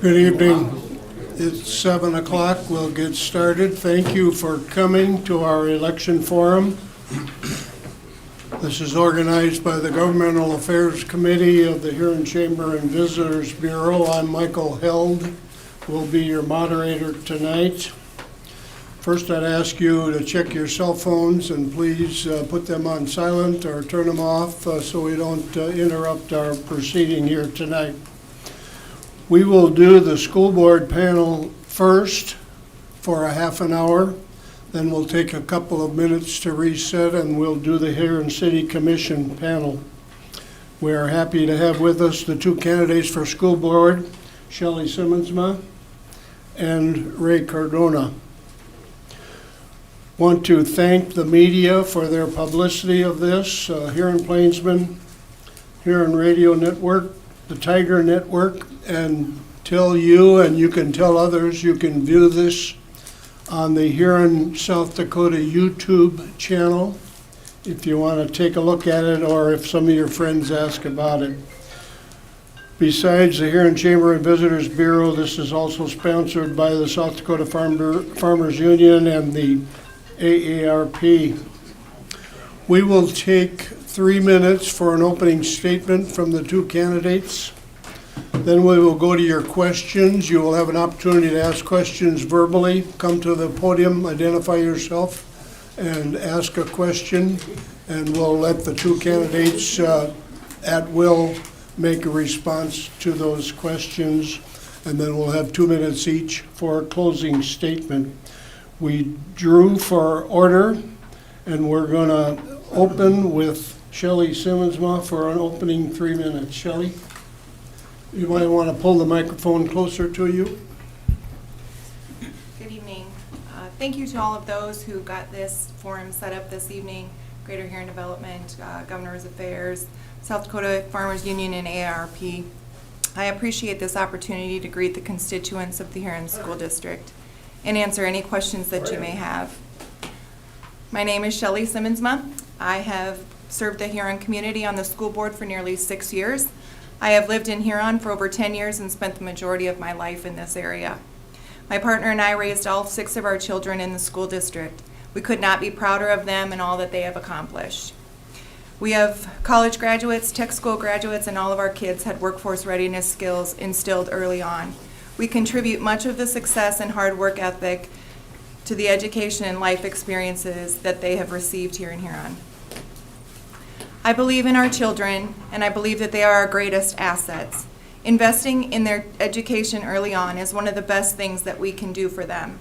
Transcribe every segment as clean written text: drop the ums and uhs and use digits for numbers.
Good evening. It's 7 o'clock. We'll get started. Thank you for coming to our election forum. This is organized by the Governmental Affairs Committee of the Huron Chamber and Visitors Bureau. I'm Michael Held. Will be your moderator tonight. First, I'd ask you to check your cell phones and please put them on silent or turn them off so we don't interrupt our proceeding here tonight. We will do the school board panel first for a half an hour. Then we'll take a couple of minutes to reset and we'll do the Huron City Commission panel. We are happy to have with us the two candidates for school board, Shelley Simmonsma and Ray Cardona. Want to thank the media for their publicity of this, Huron Plainsman, Huron Radio Network, the Tiger Network, and tell you, and you can tell others, you can view this on the Huron, South Dakota YouTube channel if you want to take a look at it or if some of your friends ask about it. Besides the Huron Chamber and Visitors Bureau, this is also sponsored by the South Dakota Farmers Union and the AARP. We will take 3 minutes for an opening statement from the two candidates. Then we will go to your questions. You will have an opportunity to ask questions verbally. Come to the podium, identify yourself, and ask a question. And we'll let the two candidates at will make a response to those questions. And then we'll have 2 minutes each for a closing statement. We drew for order, and we're going to open with Shelley Simmonsma for an opening 3 minutes. Shelley, you might want to pull the microphone closer to you. Good evening. Thank you to all of those who got this forum set up this evening, Greater Huron Development, Governor's Affairs, South Dakota Farmers Union, and AARP. I appreciate this opportunity to greet the constituents of the Huron School District and answer any questions that you may have. My name is Shelley Simmonsma. I have served the Huron community on the school board for nearly 6 years. I have lived in Huron for over 10 years and spent the majority of my life in this area. My partner and I raised all 6 of our children in the school district. We could not be prouder of them and all that they have accomplished. We have college graduates, tech school graduates, and all of our kids had workforce readiness skills instilled early on. We contribute much of the success and hard work ethic to the education and life experiences that they have received here in Huron. I believe in our children, and I believe that they are our greatest assets. Investing in their education early on is one of the best things that we can do for them.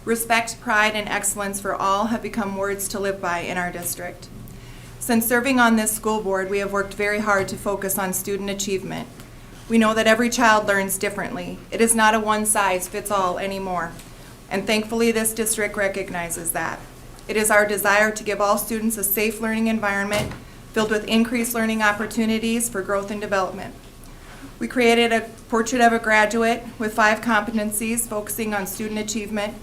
Respect, pride, and excellence for all have become words to live by in our district. Since serving on this school board, we have worked very hard to focus on student achievement. We know that every child learns differently. It is not a one-size-fits-all anymore, and thankfully this district recognizes that. It is our desire to give all students a safe learning environment filled with increased learning opportunities for growth and development. We created a portrait of a graduate with 5 competencies focusing on student achievement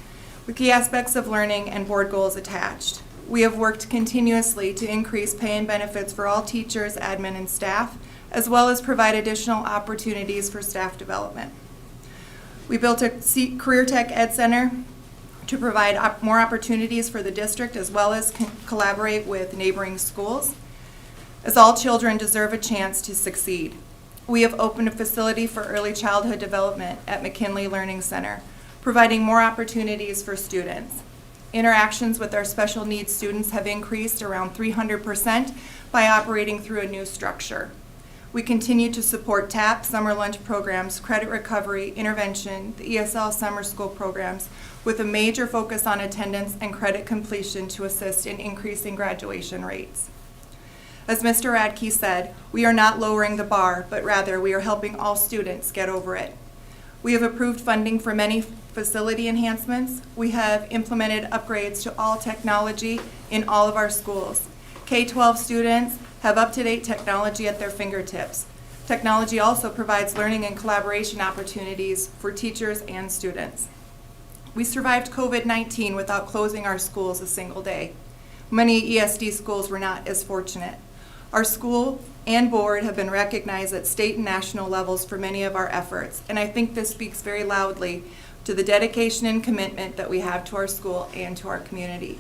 with key aspects of learning and board goals attached. We have worked continuously to increase pay and benefits for all teachers, admin, and staff, as well as provide additional opportunities for staff development. We built a Career Tech Ed Center to provide more opportunities for the district as well as collaborate with neighboring schools, as all children deserve a chance to succeed. We have opened a facility for early childhood development at McKinley Learning Center, providing more opportunities for students. Interactions with our special needs students have increased around 300% by operating through a new structure. We continue to support TAP, summer lunch programs, credit recovery, intervention, the ESL summer school programs, with a major focus on attendance and credit completion to assist in increasing graduation rates. As Mr. Radke said, we are not lowering the bar, but rather we are helping all students get over it. We have approved funding for many facility enhancements. We have implemented upgrades to all technology in all of our schools. K-12 students have up-to-date technology at their fingertips. Technology also provides learning and collaboration opportunities for teachers and students. We survived COVID-19 without closing our schools a single day. Many ESD schools were not as fortunate. Our school and board have been recognized at state and national levels for many of our efforts, and I think this speaks very loudly to the dedication and commitment that we have to our school and to our community.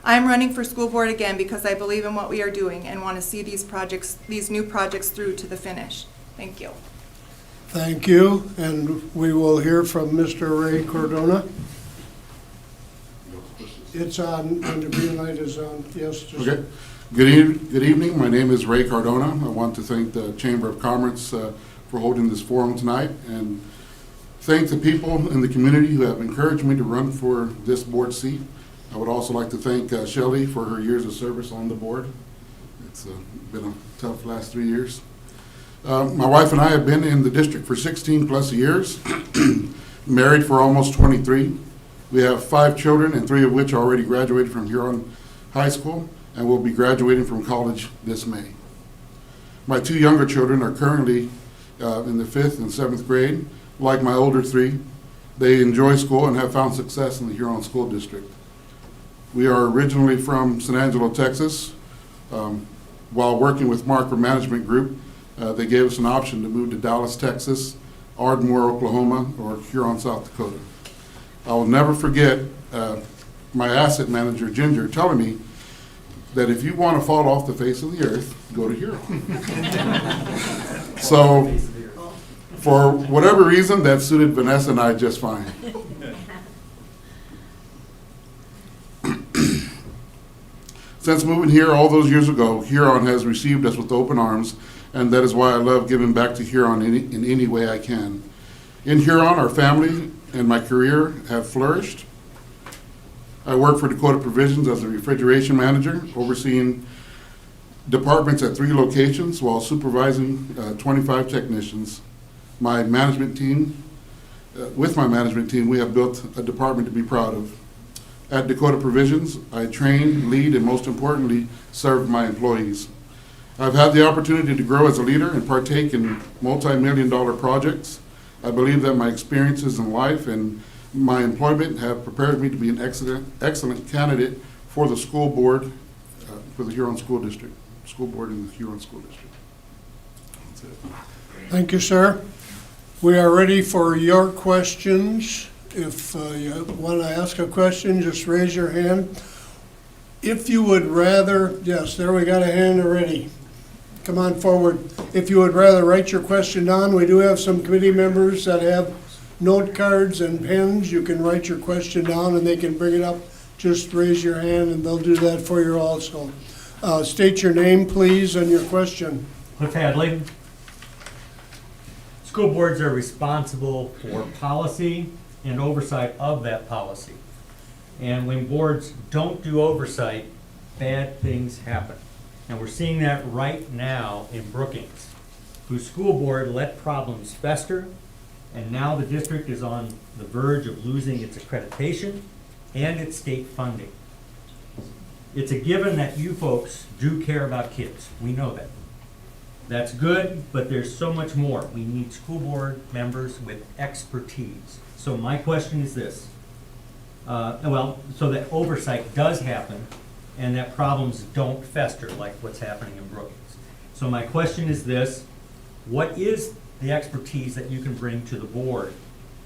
I am running for school board again because I believe in what we are doing and want to see these new projects through to the finish. Thank you. Thank you, and we will hear from Mr. Ray Cardona. It's on, and the green light is on, yes. Just Okay. Good evening. My name is Ray Cardona. I want to thank the Chamber of Commerce for holding this forum tonight, and thank the people in the community who have encouraged me to run for this board seat. I would also like to thank Shelley for her years of service on the board. It's been a tough last 3 years. My wife and I have been in the district for 16 plus years, married for almost 23. We have 5 children, and 3 of which already graduated from Huron High School and will be graduating from college this May. My 2 younger children are currently in the 5th and 7th grade. Like my older 3, they enjoy school and have found success in the Huron School District. We are originally from San Angelo, Texas. While working with Marker Management Group, they gave us an option to move to Dallas, Texas, Ardmore, Oklahoma, or Huron, South Dakota. I will never forget my asset manager, Ginger, telling me that if you want to fall off the face of the earth, go to Huron. So, for whatever reason, that suited Vanessa and I just fine. Since moving here all those years ago, Huron has received us with open arms, and that is why I love giving back to Huron in any way I can. In Huron, our family and my career have flourished. I work for Dakota Provisions as a refrigeration manager, overseeing departments at 3 locations while supervising 25 technicians. My management team, with my management team, we have built a department to be proud of. At Dakota Provisions, I train, lead, and most importantly, serve my employees. I've had the opportunity to grow as a leader and partake in multi-million-dollar projects. I believe that my experiences in life and my employment have prepared me to be an excellent candidate for the school board, for the Huron School District, school board in the Huron School District. That's it. Thank you, sir. We are ready for your questions. If you want to ask a question, just raise your hand. If you would rather, yes, there we got a hand already. Come on forward. If you would rather write your question down, we do have some committee members that have note cards and pens. You can write your question down and they can bring it up. Just raise your hand and they'll do that for you also. State your name, please, and your question. Cliff Hadley. School boards are responsible for policy and oversight of that policy. And when boards don't do oversight, bad things happen. And we're seeing that right now in Brookings, whose school board let problems fester, and now the district is on the verge of losing its accreditation and its state funding. It's a given that you folks do care about kids. We know that. That's good, but there's so much more. We need school board members with expertise. So my question is this. So that oversight does happen and that problems don't fester like what's happening in Brookings. So my question is this. What is the expertise that you can bring to the board,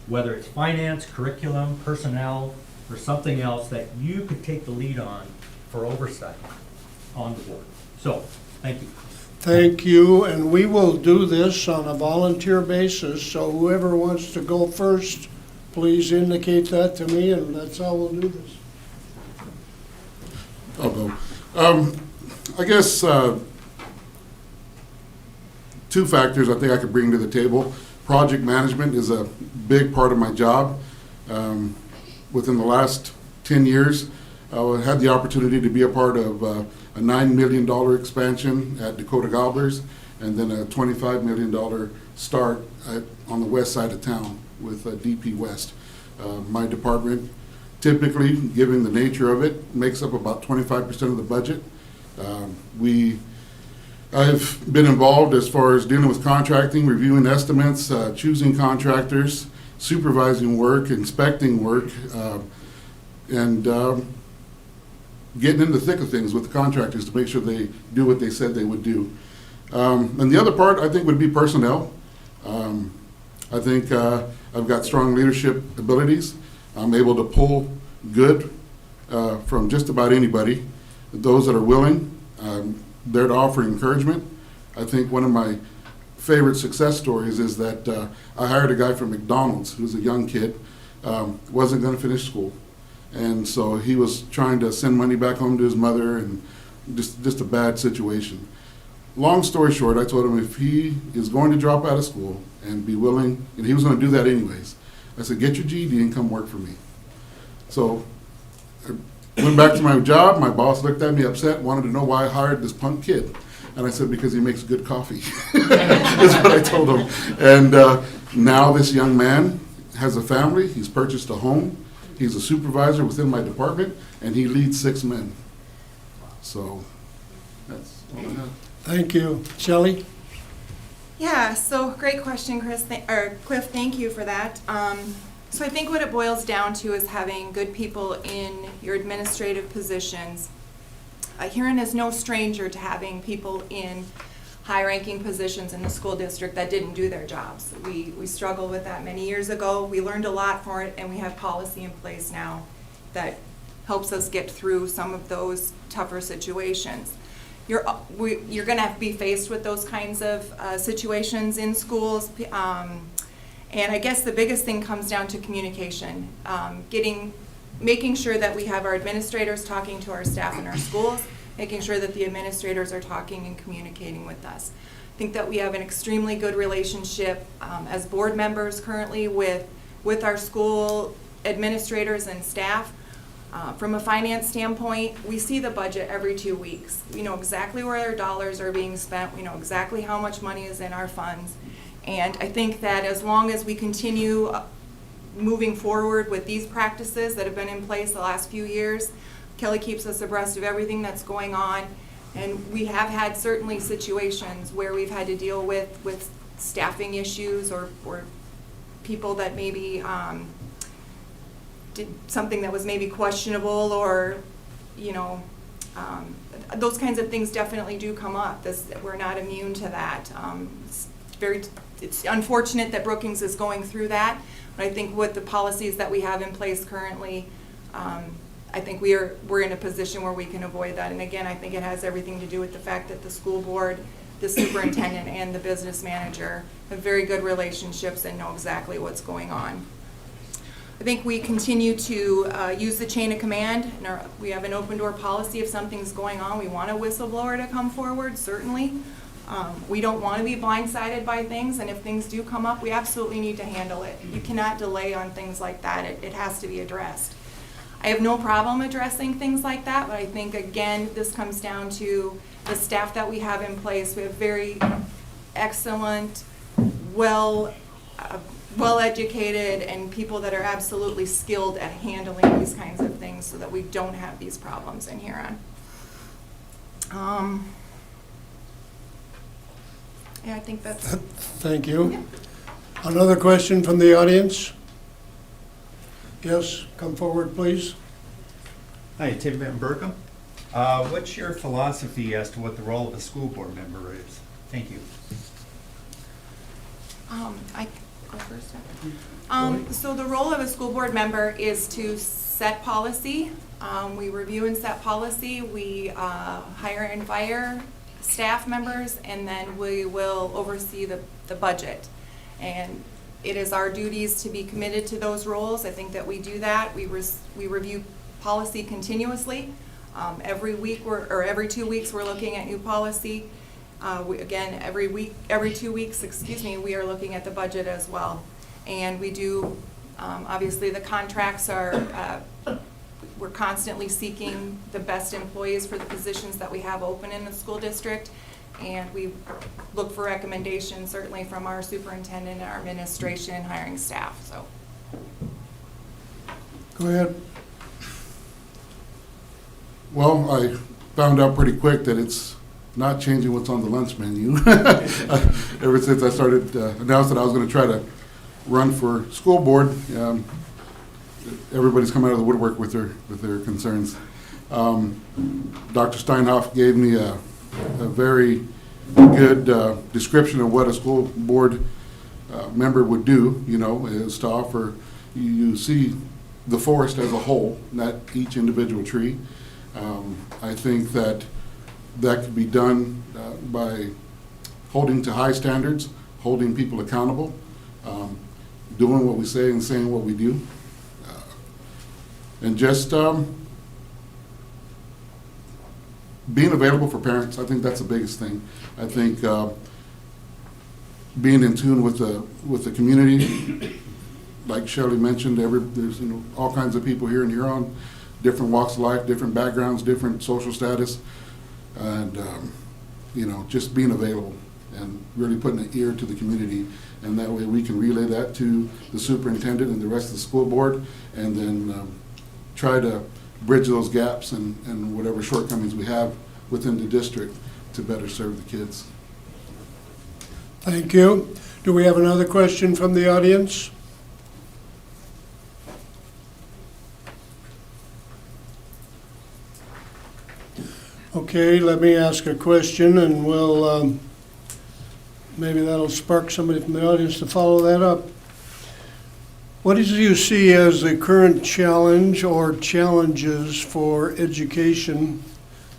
whether it's finance, curriculum, personnel, or something else that you could take the lead on for oversight on the board? So, thank you. Thank you, and we will do this on a volunteer basis, so whoever wants to go first, please indicate that to me, and that's how we'll do this. I'll go. I guess 2 factors I think I could bring to the table. Project management is a big part of my job. Within the last 10 years, I had the opportunity to be a part of a $9 million expansion at Dakota Gobblers, and then a $25 million start on the west side of town with DP West. My department, typically, given the nature of it, makes up about 25% of the budget. I've been involved as far as dealing with contracting, reviewing estimates, choosing contractors, supervising work, inspecting work, and getting in the thick of things with the contractors to make sure they do what they said they would do. And the other part, I think, would be personnel. I think I've got strong leadership abilities. I'm able to pull good from just about anybody. Those that are willing, I'm there to offer encouragement. I think one of my favorite success stories is that I hired a guy from McDonald's who's a young kid, wasn't going to finish school. And so he was trying to send money back home to his mother, and just a bad situation. Long story short, I told him if he is going to drop out of school and be willing, and he was going to do that anyways, I said, get your GED and come work for me. So I went back to my job. My boss looked at me upset, wanted to know why I hired this punk kid. And I said, because he makes good coffee. That's what I told him. And now this young man has a family. He's purchased a home. He's a supervisor within my department, and he leads 6 men. So that's all I have. Thank you. Shelley? Yeah, so great question, Cliff, thank you for that. So I think what it boils down to is having good people in your administrative positions. Huron is no stranger to having people in high-ranking positions in the school district that didn't do their jobs. We struggled with that many years ago. We learned a lot for it, and we have policy in place now that helps us get through some of those tougher situations. You're going to be faced with those kinds of situations in schools, and I guess the biggest thing comes down to communication, making sure that we have our administrators talking to our staff in our schools, making sure that the administrators are talking and communicating with us. I think that we have an extremely good relationship as board members currently with our school administrators and staff. From a finance standpoint, we see the budget every 2 weeks. We know exactly where our dollars are being spent. We know exactly how much money is in our funds. And I think that as long as we continue moving forward with these practices that have been in place the last few years, Kelly keeps us abreast of everything that's going on. And we have had certainly situations where we've had to deal with staffing issues or people that maybe did something that was maybe questionable, or those kinds of things definitely do come up. We're not immune to that. It's unfortunate that Brookings is going through that, but I think with the policies that we have in place currently, I think we're in a position where we can avoid that. And again, I think it has everything to do with the fact that the school board, the superintendent, and the business manager have very good relationships and know exactly what's going on. I think we continue to use the chain of command. We have an open door policy. If something's going on, we want a whistleblower to come forward, certainly. We don't want to be blindsided by things, and if things do come up, we absolutely need to handle it. You cannot delay on things like that. It has to be addressed. I have no problem addressing things like that, but I think, again, this comes down to the staff that we have in place. We have very excellent, well-educated, and people that are absolutely skilled at handling these kinds of things so that we don't have these problems in Huron. Yeah, I think that's... Thank you. Another question from the audience? Yes, come forward, please. Hi, Tim Van Berkham. What's your philosophy as to what the role of a school board member is? Thank you. I go first. So the role of a school board member is to set policy. We review and set policy. We hire and fire staff members, and then we will oversee the budget. And it is our duties to be committed to those roles. I think that we do that. We review policy continuously. Every week or every 2 weeks we're looking at new policy. Every 2 weeks, we are looking at the budget as well. And we do, obviously the contracts are, we're constantly seeking the best employees for the positions that we have open in the school district. And we look for recommendations certainly from our superintendent, our administration, and hiring staff, so. Go ahead. Well, I found out pretty quick that it's not changing what's on the lunch menu. Ever since I started, announced that I was going to try to run for school board, everybody's come out of the woodwork with their concerns. Dr. Steinhoff gave me a very good description of what a school board member would do, you know, is to offer, you see the forest as a whole, not each individual tree. I think that could be done by holding to high standards, holding people accountable, doing what we say and saying what we do, and just being available for parents. I think that's the biggest thing. I think being in tune with the community, like Shirley mentioned, there's all kinds of people here in Huron, different walks of life, different backgrounds, different social status, and just being available and really putting an ear to the community, and that way we can relay that to the superintendent and the rest of the school board, and then try to bridge those gaps and whatever shortcomings we have within the district to better serve the kids. Thank you. Do we have another question from the audience? Okay, let me ask a question, and we'll, maybe that'll spark somebody from the audience to follow that up. What do you see as the current challenge or challenges for education,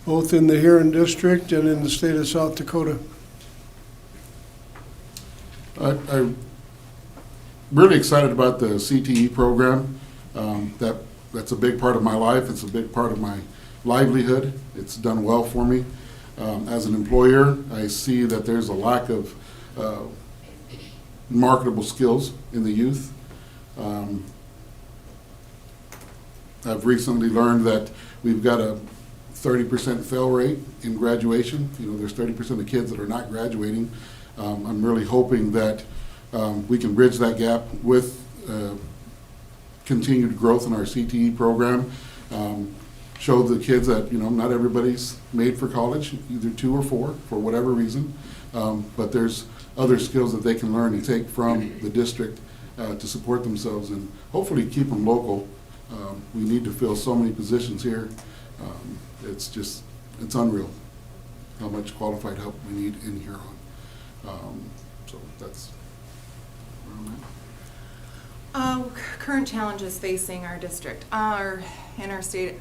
both in the Huron district and in the state of South Dakota? I'm really excited about the CTE program. That's a big part of my life. It's a big part of my livelihood. It's done well for me. As an employer, I see that there's a lack of marketable skills in the youth. I've recently learned that we've got a 30% fail rate in graduation. There's 30% of kids that are not graduating. I'm really hoping that we can bridge that gap with continued growth in our CTE program. Show the kids that not everybody's made for college, either 2 or 4 for whatever reason, but there's other skills that they can learn and take from the district to support themselves and hopefully keep them local. We need to fill so many positions here. It's unreal how much qualified help we need in Huron. So that's where I'm at. Current challenges facing our district, in our state.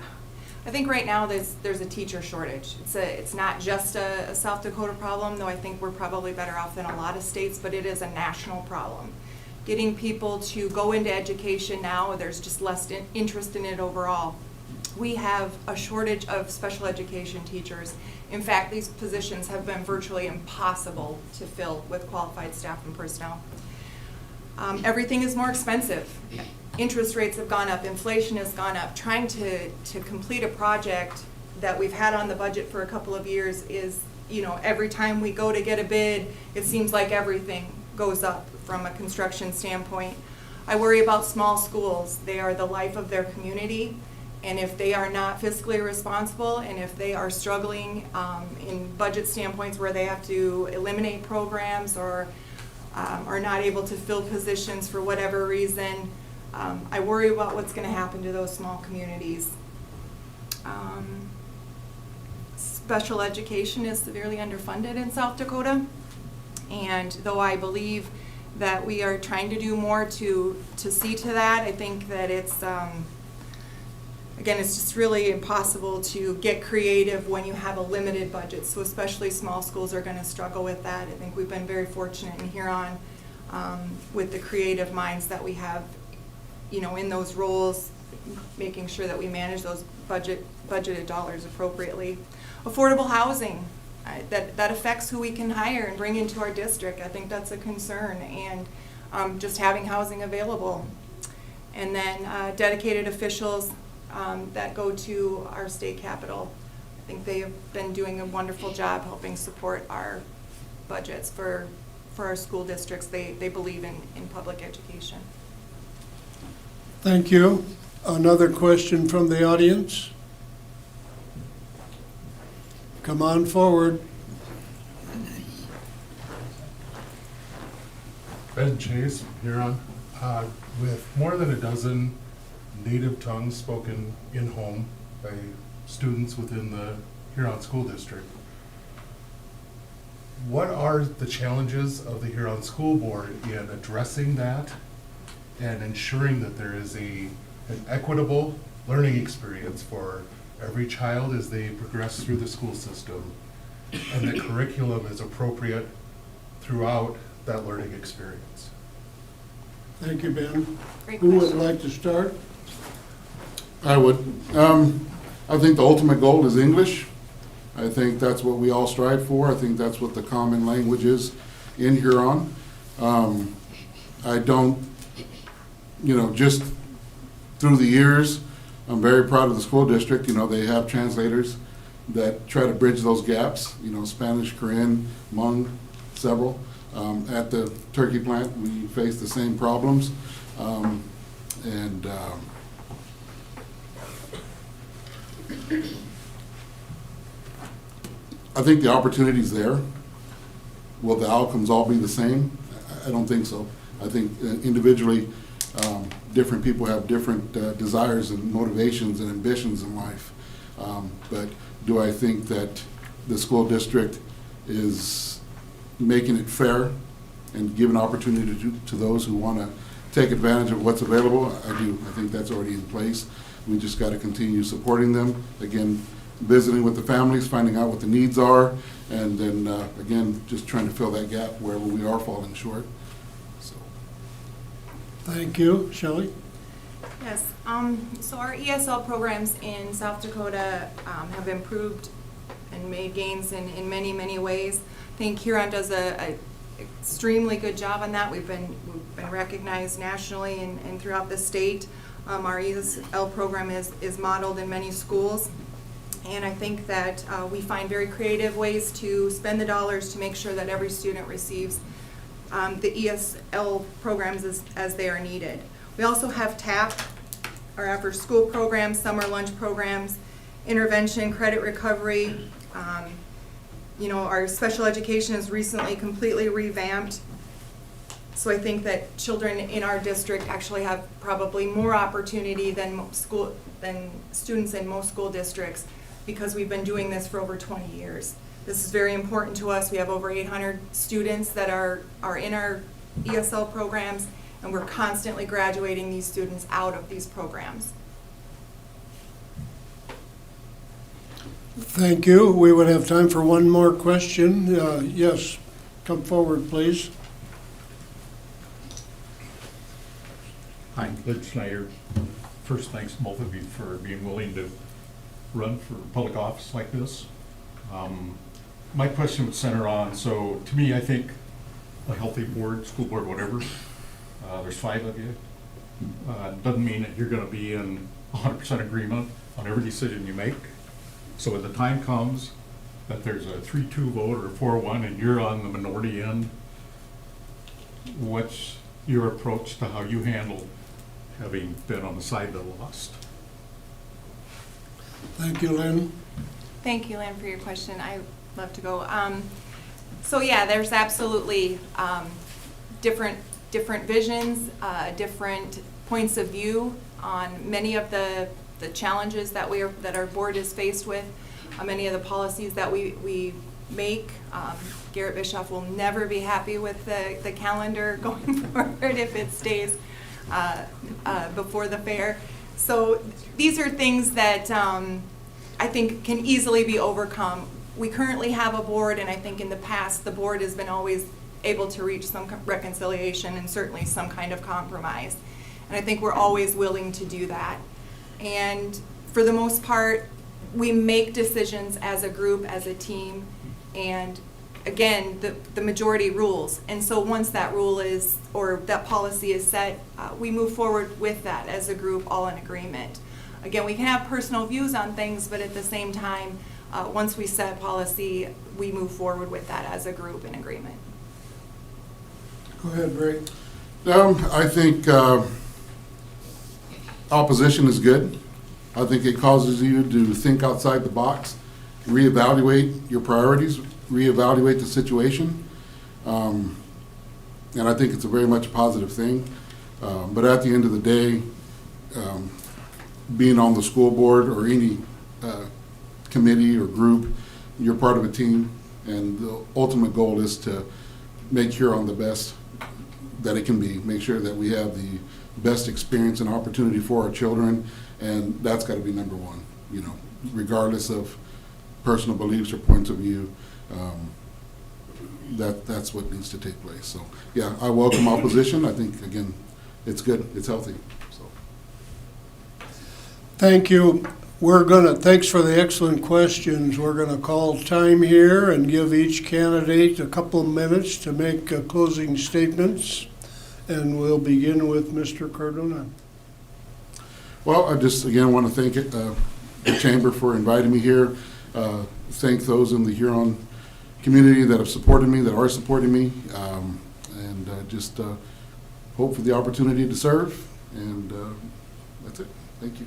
I think right now there's a teacher shortage. It's not just a South Dakota problem, though I think we're probably better off than a lot of states, but it is a national problem. Getting people to go into education now, there's just less interest in it overall. We have a shortage of special education teachers. In fact, these positions have been virtually impossible to fill with qualified staff and personnel. Everything is more expensive. Interest rates have gone up, inflation has gone up. Trying to complete a project that we've had on the budget for a couple of years is, every time we go to get a bid, it seems like everything goes up from a construction standpoint. I worry about small schools. They are the life of their community, and if they are not fiscally responsible, and if they are struggling in budget standpoints where they have to eliminate programs or are not able to fill positions for whatever reason, I worry about what's going to happen to those small communities. Special education is severely underfunded in South Dakota, and though I believe that we are trying to do more to see to that, I think that it's again, it's just really impossible to get creative when you have a limited budget. So especially small schools are going to struggle with that. I think we've been very fortunate in Huron with the creative minds that we have, in those roles, making sure that we manage those budgeted dollars appropriately. Affordable housing, that affects who we can hire and bring into our district. I think that's a concern, and just having housing available. And then dedicated officials that go to our state capitol. I think they have been doing a wonderful job helping support our budgets for our school districts. They believe in public education. Thank you. Another question from the audience? Come on forward. Ben Chase, Huron. With more than a dozen native tongues spoken in-home by students within the Huron School District, what are the challenges of the Huron School Board in addressing that and ensuring that there is an equitable learning experience for every child as they progress through the school system, and the curriculum is appropriate throughout that learning experience? Thank you, Ben. Great Who would question. like to start? I would. I think the ultimate goal is English. I think that's what we all strive for. I think that's what the common language is in Huron. I don't, just through the years, I'm very proud of the school district. They have translators that try to bridge those gaps, Spanish, Korean, Hmong, several. At the turkey plant, we face the same problems. I think the opportunity's there. Will the outcomes all be the same? I don't think so. I think individually, different people have different desires and motivations and ambitions in life. But do I think that the school district is making it fair and giving opportunity to those who want to take advantage of what's available? I do. I think that's already in place. We just got to continue supporting them. Again, visiting with the families, finding out what the needs are, and then, again, just trying to fill that gap wherever we are falling short. So. Thank you. Shelley? Yes, so our ESL programs in South Dakota have improved and made gains in many, many ways. I think Huron does a extremely good job on that. We've been recognized nationally and throughout the state. Our ESL program is modeled in many schools. And I think that we find very creative ways to spend the dollars to make sure that every student receives the ESL programs as they are needed. We also have TAP, our after school programs, summer lunch programs, intervention, credit recovery. Our special education is recently completely revamped. So I think that children in our district actually have probably more opportunity than students in most school districts, because we've been doing this for over 20 years. This is very important to us. We have over 800 students that are in our ESL programs, and we're constantly graduating these students out of these programs. Thank you. We would have time for one more question. Yes, come forward, please. Hi, Bud Schneider. First, thanks to both of you for being willing to run for public office like this. My question would center on, so to me, I think a healthy board, school board, whatever, there's 5 of you, doesn't mean that you're gonna be in 100% agreement on every decision you make. So when the time comes that there's a 3-2 vote or 4-1 and you're on the minority end, what's your approach to how you handle having been on the side that lost? Thank you, Lynn. Thank you, Lynn, for your question. I love to go. So yeah, there's absolutely different visions, different points of view on many of the challenges that our board is faced with, many of the policies that we make. Garrett Bischoff will never be happy with the calendar going forward if it stays before the fair. So these are things that I think can easily be overcome. We currently have a board, and I think in the past the board has been always able to reach some reconciliation and certainly some kind of compromise. And I think we're always willing to do that. And for the most part, we make decisions as a group, as a team, and again, the majority rules. And so once that rule is, or that policy is set, we move forward with that as a group, all in agreement. Again, we can have personal views on things, but at the same time, once we set policy, we move forward with that as a group in agreement. Go ahead, Ray. I think opposition is good. I think it causes you to think outside the box, reevaluate your priorities, reevaluate the situation, and I think it's a very much positive thing. But at the end of the day, being on the school board or any committee or group, you're part of a team, And the ultimate goal is to make Huron the best that it can be, make sure that we have the best experience and opportunity for our children, and that's got to be number one, regardless of personal beliefs or points of view. That's what needs to take place. So, yeah, I welcome opposition. I think, again, it's good, it's healthy. So, Thank you. Thanks for the excellent questions. We're gonna call time here and give each candidate a couple of minutes to make closing statements. And we'll begin with Mr. Cardona. well, I just, again, want to thank the Chamber for inviting me here. Thank those in the Huron community that have supported me, that are supporting me, and just hope for the opportunity to serve, and that's it. Thank you.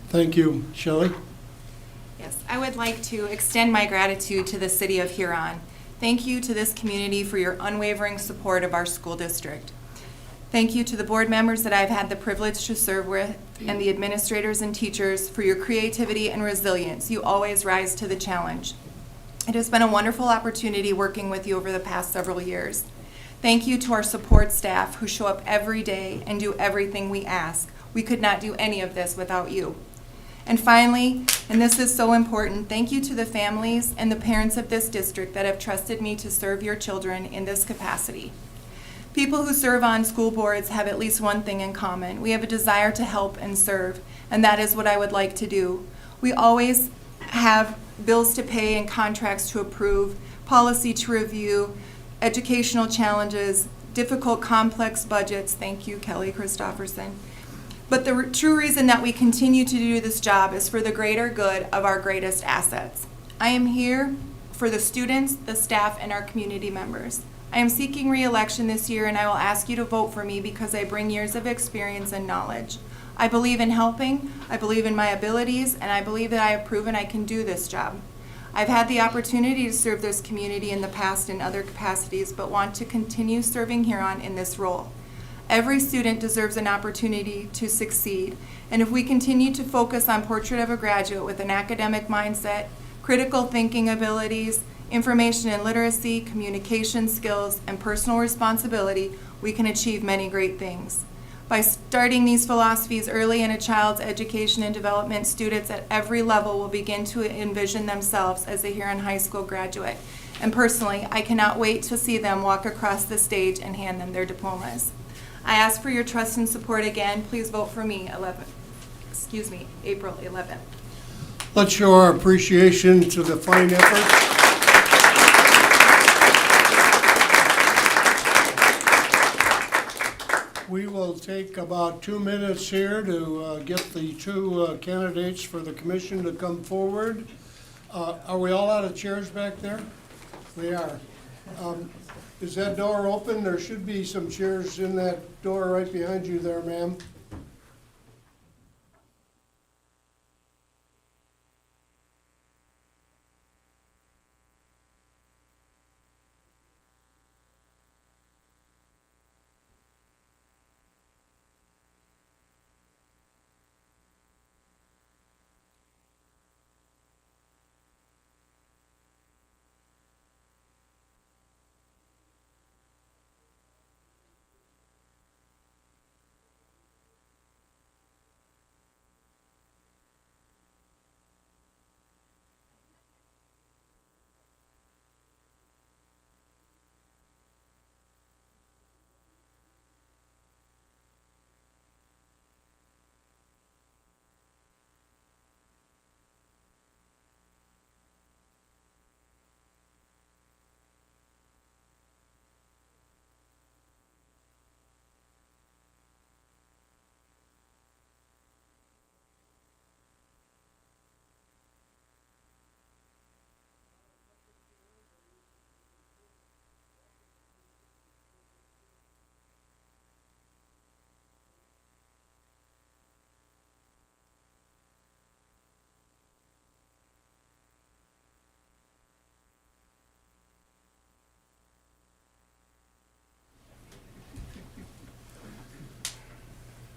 Thank you. Shelley? Yes, I would like to extend my gratitude to the City of Huron. Thank you to this community for your unwavering support of our school district. Thank you to the board members that I've had the privilege to serve with, and the administrators and teachers for your creativity and resilience. You always rise to the challenge. It has been a wonderful opportunity working with you over the past several years. Thank you to our support staff who show up every day and do everything we ask. We could not do any of this without you. And finally, and this is so important, thank you to the families and the parents of this district that have trusted me to serve your children in this capacity. People who serve on school boards have at least one thing in common. We have a desire to help and serve, and that is what I would like to do. We always have bills to pay and contracts to approve, policy to review, educational challenges, difficult, complex budgets. Thank you, Kelly Christopherson. But the true reason that we continue to do this job is for the greater good of our greatest assets. I am here for the students, the staff, and our community members. I am seeking re-election this year, and I will ask you to vote for me because I bring years of experience and knowledge. I believe in helping, I believe in my abilities, and I believe that I have proven I can do this job. I've had the opportunity to serve this community in the past in other capacities, but want to continue serving Huron in this role. Every student deserves an opportunity to succeed, and if we continue to focus on Portrait of a Graduate with an academic mindset, critical thinking abilities, information and literacy, communication skills, and personal responsibility, we can achieve many great things. By starting these philosophies early in a child's education and development, students at every level will begin to envision themselves as a Huron High School graduate. And personally, I cannot wait to see them walk across the stage and hand them their diplomas. I ask for your trust and support again. Please vote for me April 11th. Let's show our appreciation to the fine effort. We will take about 2 minutes here to get the two candidates for the commission to come forward. Are we all out of chairs back there? We are. Is that door open? There should be some chairs in that door right behind you there, ma'am.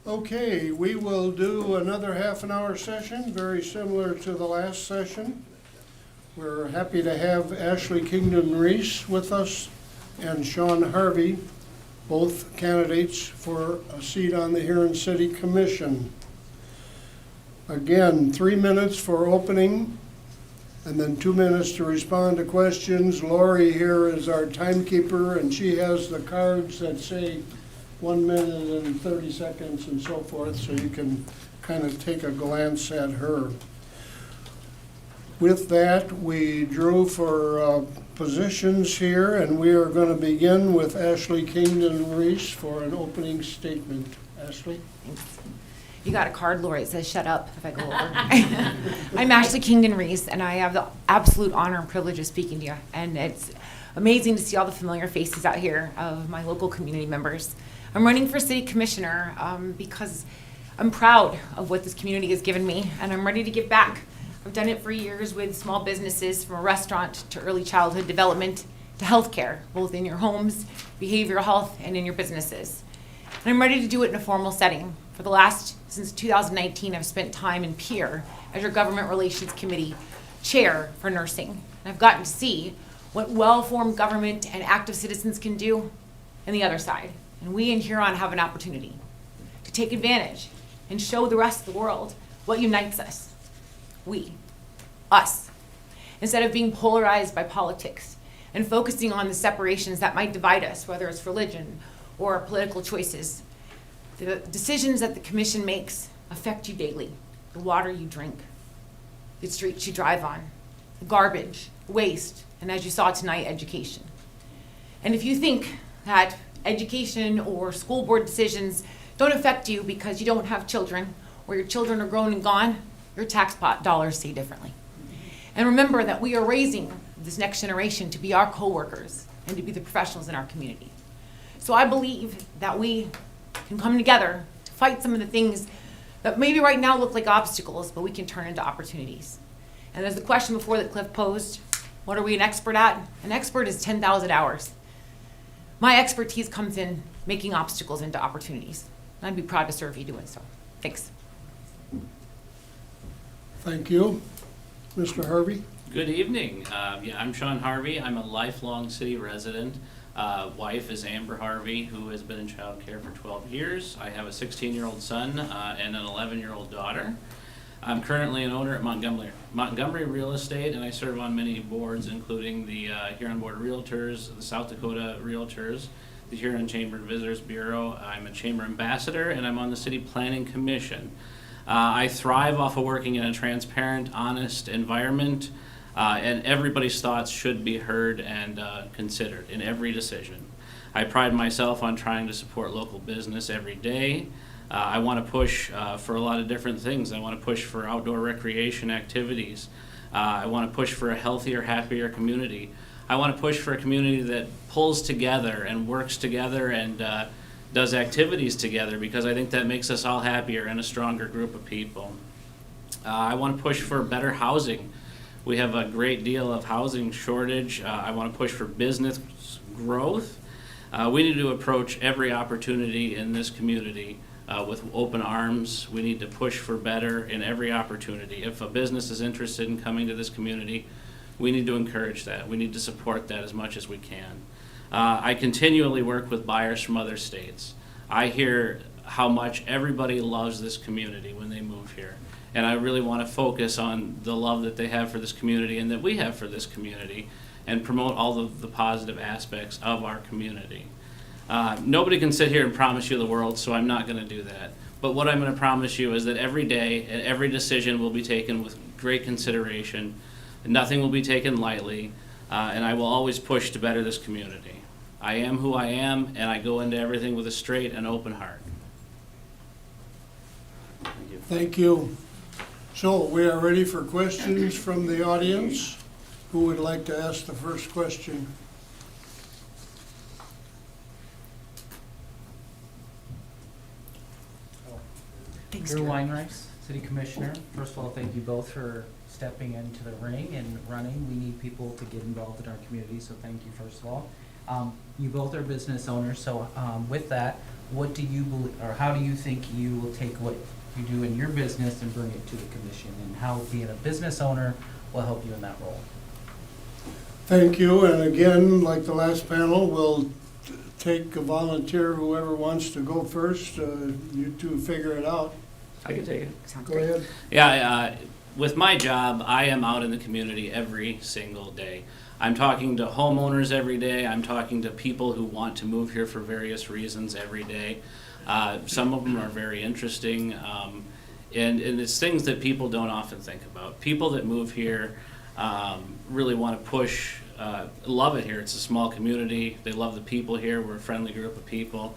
Okay, we will do another half-an-hour session, very similar to the last session. We're happy to have Ashley Kingdon Reese with us and Sean Harvey, both candidates for a seat on the Huron City Commission. Again, 3 minutes for opening, and then 2 minutes to respond to questions. Lori here is our timekeeper, and she has the cards that say 1 minute and 30 seconds and so forth, so you can kind of take a glance at her. With that, we drew for positions here, and we are going to begin with Ashley Kingdon Reese for an opening statement. Ashley? Thanks. You got a card, Lori, it says shut up if I go over. I'm Ashley Kingdon Reese, and I have the absolute honor and privilege of speaking to you. And it's amazing to see all the familiar faces out here of my local community members. I'm running for city commissioner because I'm proud of what this community has given me, and I'm ready to give back. I've done it for years with small businesses, from a restaurant to early childhood development to healthcare, both in your homes, behavioral health, and in your businesses. And I'm ready to do it in a formal setting. Since 2019, I've spent time in Peer as your Government Relations Committee Chair for nursing. And I've gotten to see what well-formed government and active citizens can do on the other side. And we in Huron have an opportunity to take advantage and show the rest of the world what unites us. We, us, instead of being polarized by politics and focusing on the separations that might divide us, whether it's religion or political choices. The decisions that the commission makes affect you daily. The water you drink, the streets you drive on, the garbage, waste, and as you saw tonight, education. And if you think that education or school board decisions don't affect you because you don't have children, or your children are grown and gone, your tax pot dollars say differently. And remember that we are raising this next generation to be our co-workers and to be the professionals in our community. So I believe that we can come together to fight some of the things that maybe right now look like obstacles, but we can turn into opportunities. And there's the question before that Cliff posed, what are we an expert at? An expert is 10,000 hours. My expertise comes in making obstacles into opportunities. And I'd be proud to serve you doing so. Thanks. Thank you. Mr. Harvey? Good evening. I'm Sean Harvey. I'm a lifelong city resident. Wife is Amber Harvey, who has been in child care for 12 years. I have a 16-year-old son and an 11-year-old daughter. I'm currently an owner at Montgomery Real Estate, and I serve on many boards, including the Huron Board of Realtors, the South Dakota Realtors, the Huron Chamber Visitors Bureau. I'm a chamber ambassador, and I'm on the City Planning Commission. I thrive off of working in a transparent, honest environment, and everybody's thoughts should be heard and considered in every decision. I pride myself on trying to support local business every day. I want to push for a lot of different things. I want to push for outdoor recreation activities. I want to push for a healthier, happier community. I want to push for a community that pulls together and works together and does activities together, because I think that makes us all happier and a stronger group of people. I want to push for better housing. We have a great deal of housing shortage. I want to push for business growth. We need to approach every opportunity in this community with open arms. We need to push for better in every opportunity. If a business is interested in coming to this community, we need to encourage that. We need to support that as much as we can. I continually work with buyers from other states. I hear how much everybody loves this community when they move here. And I really want to focus on the love that they have for this community and that we have for this community, and promote all of the positive aspects of our community. Nobody can sit here and promise you the world, so I'm not going to do that. But what I'm going to promise you is that every day and every decision will be taken with great consideration. Nothing will be taken lightly, and I will always push to better this community. I am who I am, and I go into everything with a straight and open heart. Thank you. Thank you. So we are ready for questions from the audience. Who would like to ask the first question? Thanks, Drew Drew. Weinreichs, City Commissioner. First of all, thank you both for stepping into the ring and running. We need people to get involved in our community, so thank you first of all. You both are business owners, so with that, what do you believe, or how do you think you will take what you do in your business and bring it to the commission, and how being a business owner will help you in that role? Thank you, and again, like the last panel, we'll take a volunteer, whoever wants to go first. You two figure it out. I can take it. Sounds Go great. ahead. Yeah, with my job, I am out in the community every single day. I'm talking to homeowners every day. I'm talking to people who want to move here for various reasons every day. Some of them are very interesting, and it's things that people don't often think about. People that move here really want to push, love it here. It's a small community. They love the people here. We're a friendly group of people.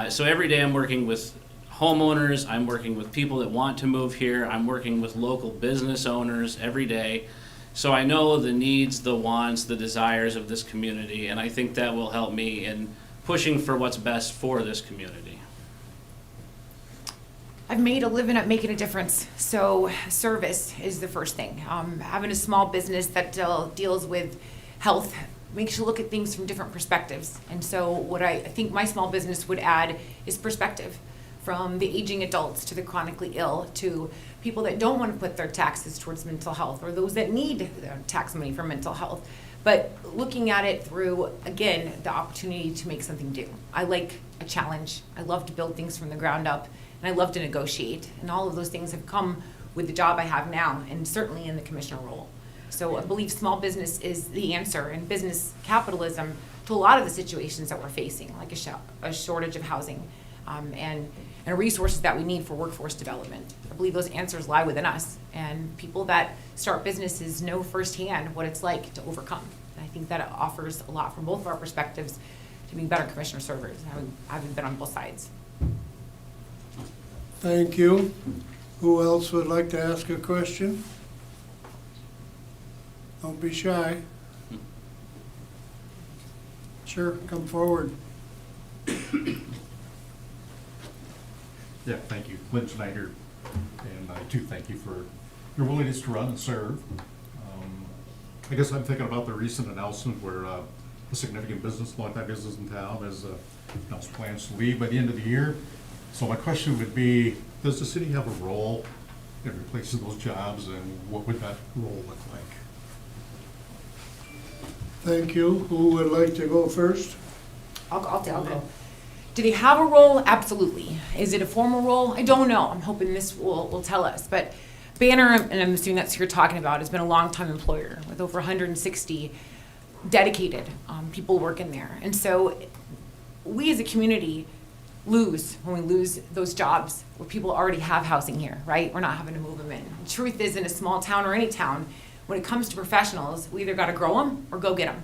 So every day I'm working with homeowners, I'm working with people that want to move here, I'm working with local business owners every day. So I know the needs, the wants, the desires of this community, and I think that will help me in pushing for what's best for this community. I've made a living at making a difference, so service is the first thing. Having a small business that deals with health makes you look at things from different perspectives. And so what I think my small business would add is perspective, from the aging adults to the chronically ill to people that don't want to put their taxes towards mental health, or those that need tax money for mental health. But looking at it through, again, the opportunity to make something do. I like a challenge. I love to build things from the ground up, and I love to negotiate. And all of those things have come with the job I have now, and certainly in the commissioner role. So I believe small business is the answer, and business capitalism to a lot of the situations that we're facing, like a shortage of housing, and resources that we need for workforce development. I believe those answers lie within us, and people that start businesses know firsthand what it's like to overcome. And I think that it offers a lot from both of our perspectives to being better commissioner servers, having been on both sides. Thank you. Who else would like to ask a question? Don't be shy. Sure, come forward. Yeah, thank you. Lynn Schneider, and I too thank you for your willingness to run and serve. I guess I'm thinking about the recent announcement where a significant business, longtime business in town, has announced plans to leave by the end of the year. So my question would be, does the city have a role in replacing those jobs, and what would that role look like? Thank you. Who would like to go first? I'll go. Do they have a role? Absolutely. Is it a formal role? I don't know. I'm hoping this will tell us. But Banner, and I'm assuming that's who you're talking about, has been a longtime employer with over 160 dedicated people working there. And so we as a community lose when we lose those jobs where people already have housing here, right? We're not having to move them in. The truth is, in a small town or any town, when it comes to professionals, we either got to grow them or go get them.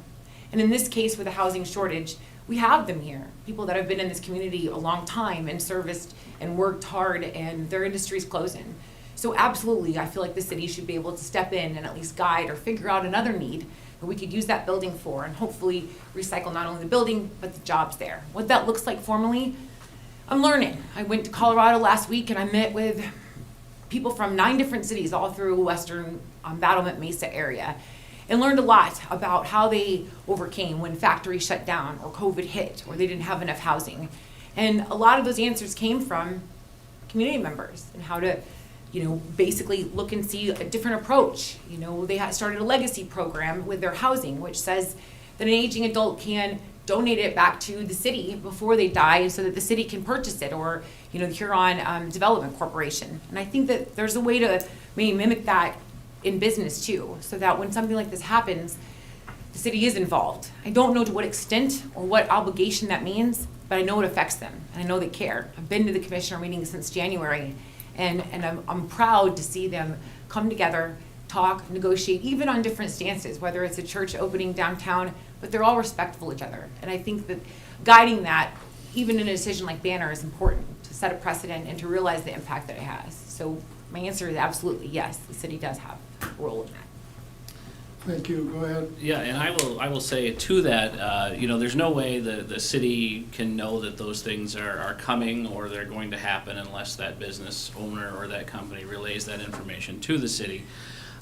And in this case, with a housing shortage, we have them here. People that have been in this community a long time and serviced and worked hard, and their industry's closing. So absolutely, I feel like the city should be able to step in and at least guide or figure out another need that we could use that building for, and hopefully recycle not only the building, but the jobs there. What that looks like formally, I'm learning. I went to Colorado last week and I met with people from 9 different cities all through western Battlement Mesa area, and learned a lot about how they overcame when factories shut down or COVID hit or they didn't have enough housing. And a lot of those answers came from community members and how to, basically look and see a different approach. They started a legacy program with their housing, which says that an aging adult can donate it back to the city before they die so that the city can purchase it, or, the Huron Development Corporation. And I think that there's a way to maybe mimic that in business too, so that when something like this happens, the city is involved. I don't know to what extent or what obligation that means, but I know it affects them, and I know they care. I've been to the commissioner meetings since January, and I'm proud to see them come together, talk, negotiate, even on different stances, whether it's a church opening downtown, but they're all respectful of each other. And I think that guiding that, even in a decision like Banner, is important to set a precedent and to realize the impact that it has. So my answer is absolutely yes, the city does have a role in that. Thank you. Go ahead. Yeah, and I will say to that, there's no way the city can know that those things are coming or they're going to happen unless that business owner or that company relays that information to the city.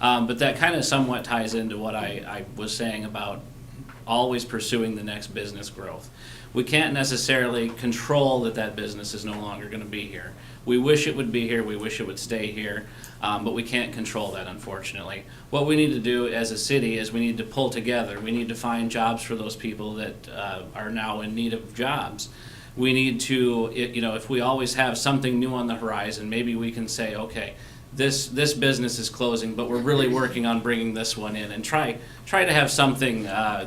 But that kind of somewhat ties into what I was saying about always pursuing the next business growth. We can't necessarily control that business is no longer going to be here. We wish it would be here, we wish it would stay here, but we can't control that, unfortunately. What we need to do as a city is we need to pull together. We need to find jobs for those people that are now in need of jobs. We need to, if we always have something new on the horizon, maybe we can say, okay, this business is closing, but we're really working on bringing this one in, and try to have something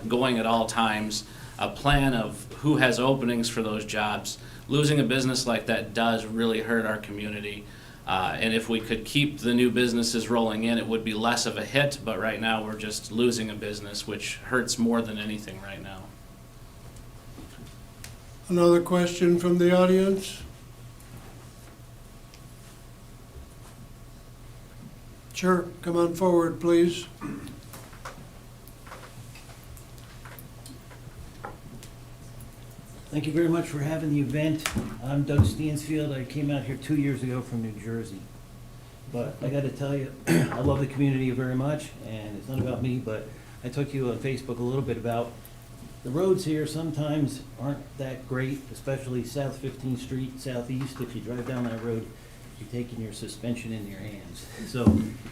going at all times, a plan of who has openings for those jobs. Losing a business like that does really hurt our community, and if we could keep the new businesses rolling in, it would be less of a hit, but right now we're just losing a business, which hurts more than anything right now. Another question from the audience? Sure, come on forward, please. Thank you very much for having the event. I'm Doug Stansfield. I came out here 2 years ago from New Jersey. But I got to tell you, I love the community very much, and it's not about me, but I took you on Facebook a little bit about the roads here sometimes aren't that great, especially South 15th Street, southeast. If you drive down that road, you're taking your suspension in your hands. So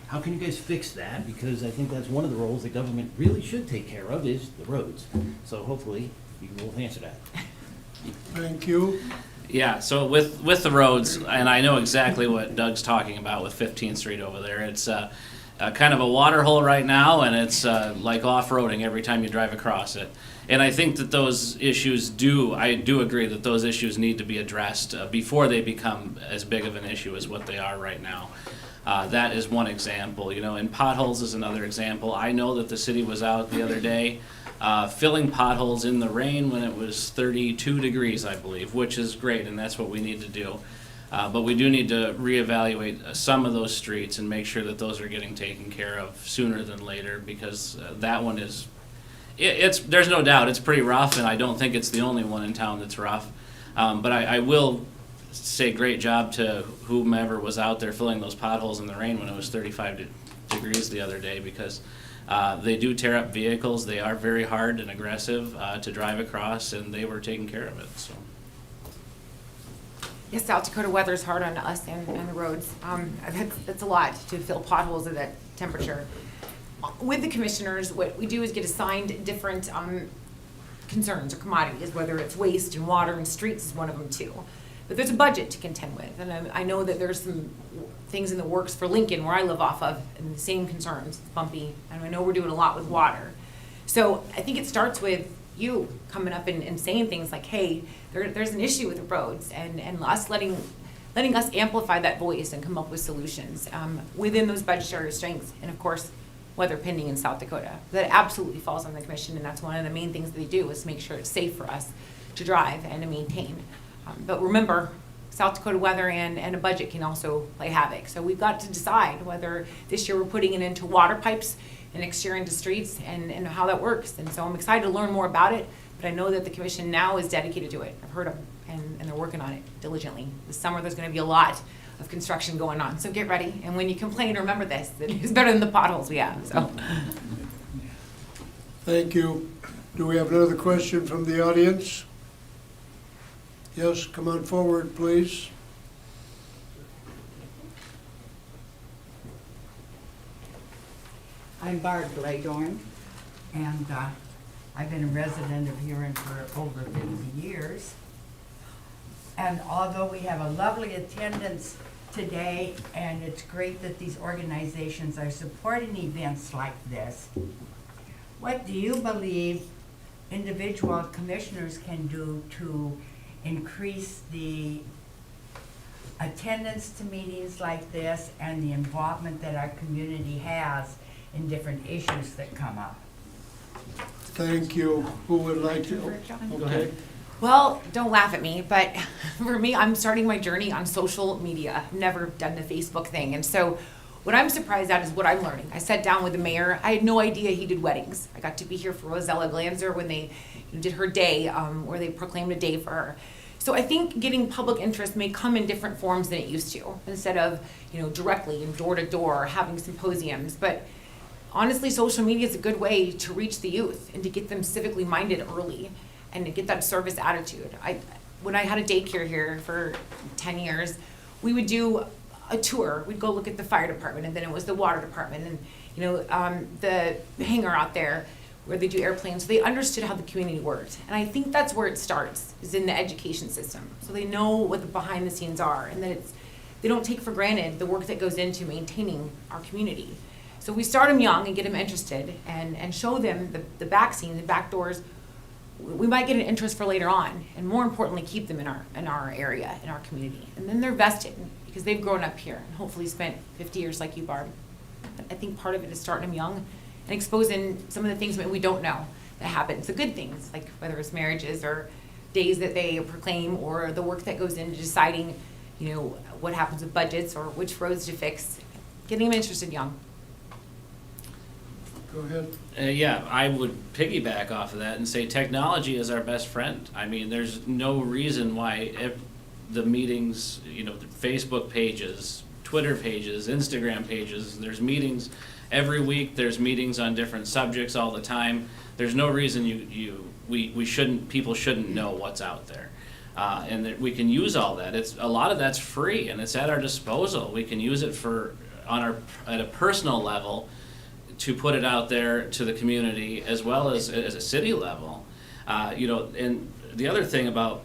how can you guys fix that? Because I think that's one of the roles the government really should take care of is the roads. So hopefully you will answer that. Thank you. Yeah, so with the roads, and I know exactly what Doug's talking about with 15th Street over there. It's kind of a water hole right now, and it's like off-roading every time you drive across it. And I think that those issues I do agree that those issues need to be addressed before they become as big of an issue as what they are right now. That is one example, and potholes is another example. I know that the city was out the other day filling potholes in the rain when it was 32 degrees, I believe, which is great, and that's what we need to do. But we do need to reevaluate some of those streets and make sure that those are getting taken care of sooner than later, because that one is, there's no doubt it's pretty rough, and I don't think it's the only one in town that's rough. But I will say great job to whomever was out there filling those potholes in the rain when it was 35 degrees the other day, because they do tear up vehicles. They are very hard and aggressive to drive across, and they were taking care of it. So. Yes, South Dakota weather is hard on us and the roads. That's a lot to fill potholes at that temperature. With the commissioners, what we do is get assigned different concerns or commodities, whether it's waste and water, and streets is one of them too. But there's a budget to contend with, and I know that there's some things in the works for Lincoln, where I live off of, and the same concerns, bumpy, and I know we're doing a lot with water. So I think it starts with you coming up and saying things like, hey, there's an issue with the roads, and us letting us amplify that voice and come up with solutions within those budgetary restraints, and of course, weather pending in South Dakota. That absolutely falls on the commission, and that's one of the main things that they do, is make sure it's safe for us to drive and to maintain. But remember, South Dakota weather and a budget can also play havoc. So we've got to decide whether this year we're putting it into water pipes and next year into streets, and how that works. And so I'm excited to learn more about it, but I know that the commission now is dedicated to it. I've heard them, and they're working on it diligently. This summer there's going to be a lot of construction going on, so get ready. And when you complain, remember this, that it's better than the potholes we have. So. Thank you. Do we have another question from the audience? Yes, come on forward, please. I'm Barb Gladorn, and I've been a resident of Huron for over 50 years. And although we have a lovely attendance today, and it's great that these organizations are supporting events like this, what do you believe individual commissioners can do to increase the attendance to meetings like this and the involvement that our community has in different issues that come up? Thank you. Who would like to? Okay. Well, don't laugh at me, but for me, I'm starting my journey on social media. I've never done the Facebook thing. And so what I'm surprised at is what I'm learning. I sat down with the mayor. I had no idea he did weddings. I got to be here for Rosella Glanzer when they did her day, where they proclaimed a day for her. So I think getting public interest may come in different forms than it used to, instead of, directly and door to door, having symposiums. But honestly, social media is a good way to reach the youth and to get them civically minded early and to get that service attitude. When I had a daycare here for 10 years, we would do a tour. We'd go look at the fire department, and then it was the water department, and the hangar out there where they do airplanes. So they understood how the community worked, and I think that's where it starts, is in the education system. So they know what the behind the scenes are, and that they don't take for granted the work that goes into maintaining our community. So we start them young and get them interested, and show them the back scenes, the back doors. We might get an interest for later on, and more importantly, keep them in our area, in our community. And then they're vested, because they've grown up here and hopefully spent 50 years like you, Barb. I think part of it is starting them young and exposing some of the things that we don't know that happen. The good things, like whether it's marriages or days that they proclaim, or the work that goes into deciding, what happens with budgets or which roads to fix. Getting them interested young. Go ahead. Yeah, I would piggyback off of that and say technology is our best friend. I mean, there's no reason why the meetings, the Facebook pages, Twitter pages, Instagram pages, there's meetings every week, there's meetings on different subjects all the time. There's no reason people shouldn't know what's out there. And that we can use all that. A lot of that's free and it's at our disposal. We can use it at a personal level to put it out there to the community as well as a city level. And the other thing about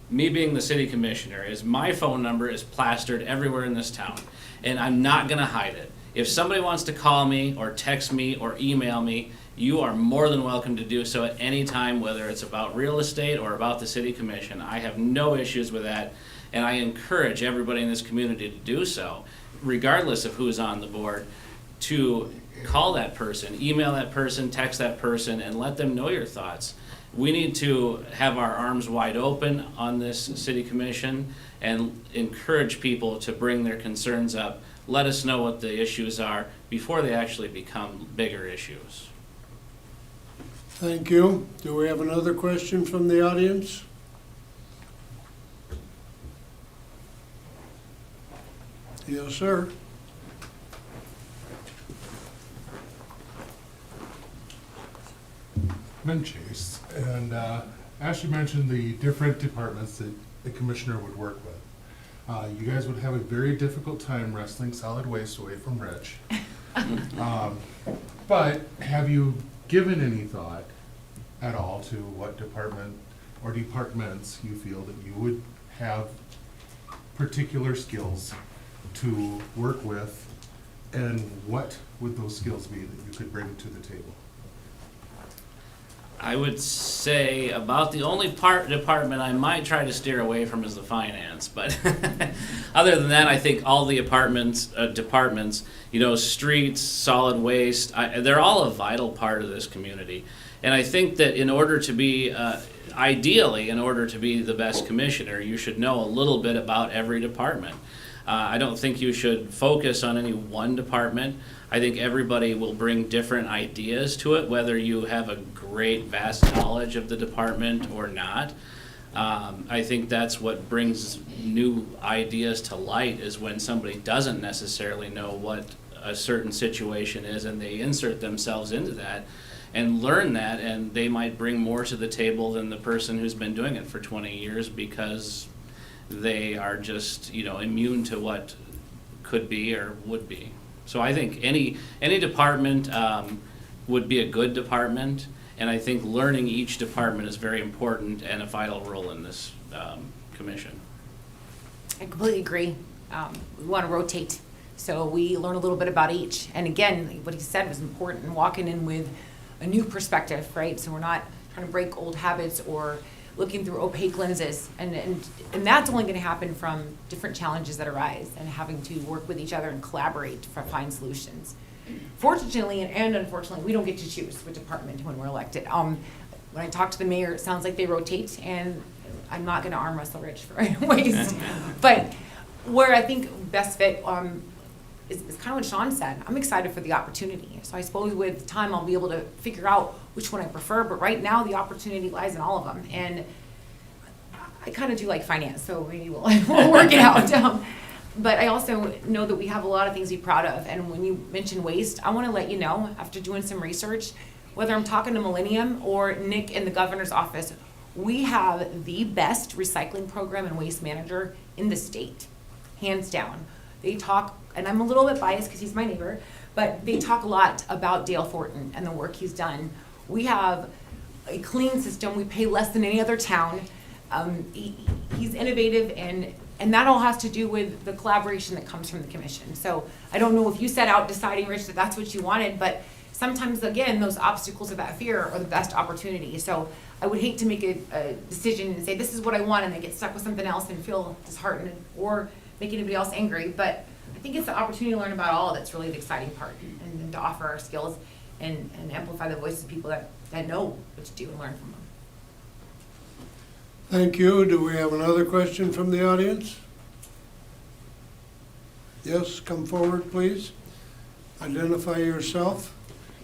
me being the city commissioner is my phone number is plastered everywhere in this town, and I'm not gonna hide it. If somebody wants to call me or text me or email me, you are more than welcome to do so at any time, whether it's about real estate or about the city commission. I have no issues with that, and I encourage everybody in this community to do so, regardless of who's on the board, to call that person, email that person, text that person, and let them know your thoughts. We need to have our arms wide open on this city commission and encourage people to bring their concerns up. Let us know what the issues are before they actually become bigger issues. Thank you. Do we have another question from the audience? Yes, sir. Ben Chase, and Ashley mentioned the different departments that the commissioner would work with. You guys would have a very difficult time wrestling solid waste away from Rich. But have you given any thought at all to what department or departments you feel that you would have particular skills to work with, and what would those skills be that you could bring to the table? I would say about the only department I might try to steer away from is the finance, but other than that, I think all the departments, streets, solid waste, they're all a vital part of this community. And I think that in order to be, ideally, in order to be the best commissioner, you should know a little bit about every department. I don't think you should focus on any one department. I think everybody will bring different ideas to it, whether you have a great, vast knowledge of the department or not. I think that's what brings new ideas to light, is when somebody doesn't necessarily know what a certain situation is and they insert themselves into that and learn that, and they might bring more to the table than the person who's been doing it for 20 years because they are just, immune to what could be or would be. So I think any department would be a good department, and I think learning each department is very important and a vital role in this commission. I completely agree. We want to rotate, so we learn a little bit about each. And again, what he said was important, walking in with a new perspective, right? So we're not trying to break old habits or looking through opaque lenses, and that's only going to happen from different challenges that arise and having to work with each other and collaborate to find solutions. Fortunately and unfortunately, we don't get to choose which department when we're elected. When I talk to the mayor, it sounds like they rotate, and I'm not going to arm wrestle Rich for waste. But where I think best fit is kind of what Sean said. I'm excited for the opportunity. So I suppose with time I'll be able to figure out which one I prefer, but right now the opportunity lies in all of them. And I kind of do like finance, so maybe we'll work it out. But I also know that we have a lot of things to be proud of. And when you mention waste, I want to let you know, after doing some research, whether I'm talking to Millennium or Nick in the governor's office, we have the best recycling program and waste manager in the state, hands down. They talk, and I'm a little bit biased because he's my neighbor, but they talk a lot about Dale Fortin and the work he's done. We have a clean system. We pay less than any other town. He's innovative, and that all has to do with the collaboration that comes from the commission. So I don't know if you set out deciding, Rich, that that's what you wanted, but sometimes, again, those obstacles of that fear are the best opportunity. So I would hate to make a decision and say, this is what I want, and then get stuck with something else and feel disheartened or make anybody else angry. But I think it's the opportunity to learn about all that's really the exciting part, and to offer our skills and amplify the voices of people that know what to do and learn from them. Thank you. Do we have another question from the audience? Yes, come forward, please. Identify yourself.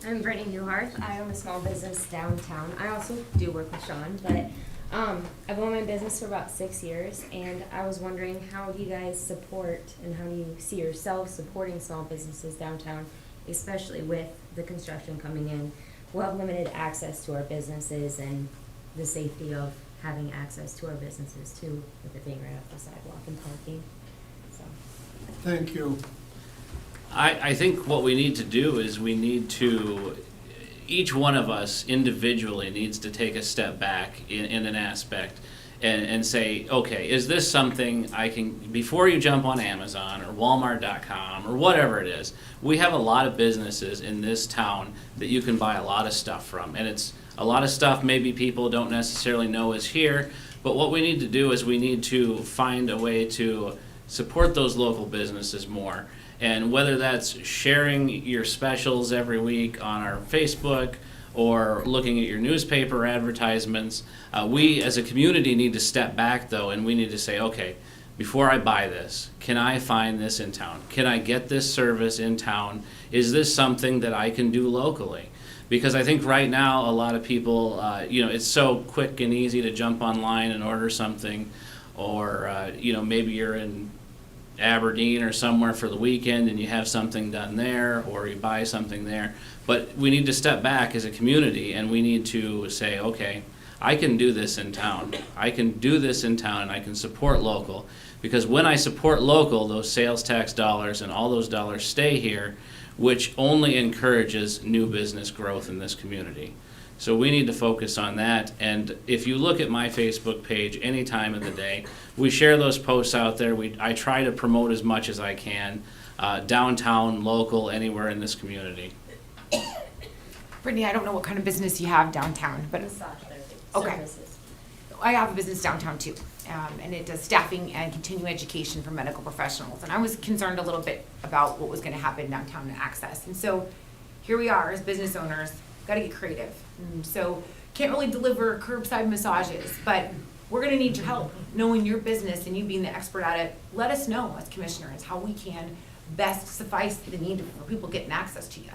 I'm Brittany Newhart. I own a small business downtown. I also do work with Sean, but I've owned my business for about 6 years, and I was wondering, how do you guys support and how do you see yourselves supporting small businesses downtown, especially with the construction coming in? We'll have limited access to our businesses and the safety of having access to our businesses too, with it being right off the sidewalk and parking. So. Thank you. I think what we need to do is we need to, each one of us individually needs to take a step back in an aspect and say, okay, is this something I can, before you jump on Amazon or Walmart.com or whatever it is, we have a lot of businesses in this town that you can buy a lot of stuff from. And it's a lot of stuff maybe people don't necessarily know is here, but what we need to do is we need to find a way to support those local businesses more. And whether that's sharing your specials every week on our Facebook or looking at your newspaper advertisements, we as a community need to step back though, and we need to say, okay, before I buy this, can I find this in town? Can I get this service in town? Is this something that I can do locally? Because I think right now a lot of people, it's so quick and easy to jump online and order something, or maybe you're in Aberdeen or somewhere for the weekend and you have something done there, or you buy something there. But we need to step back as a community and we need to say, okay, I can do this in town. I can do this in town and I can support local. Because when I support local, those sales tax dollars and all those dollars stay here, which only encourages new business growth in this community. So we need to focus on that. And if you look at my Facebook page any time of the day, we share those posts out there. I try to promote as much as I can, downtown, local, anywhere in this community. Brittany, I don't know what kind of business you have downtown, but Massage therapy okay. services. I have a business downtown too, and it does staffing and continuing education for medical professionals. And I was concerned a little bit about what was going to happen downtown and access. And so here we are as business owners, got to get creative. And so can't really deliver curbside massages, but we're going to need your help. Knowing your business and you being the expert at it, let us know as commissioners how we can best suffice the need for people getting access to you.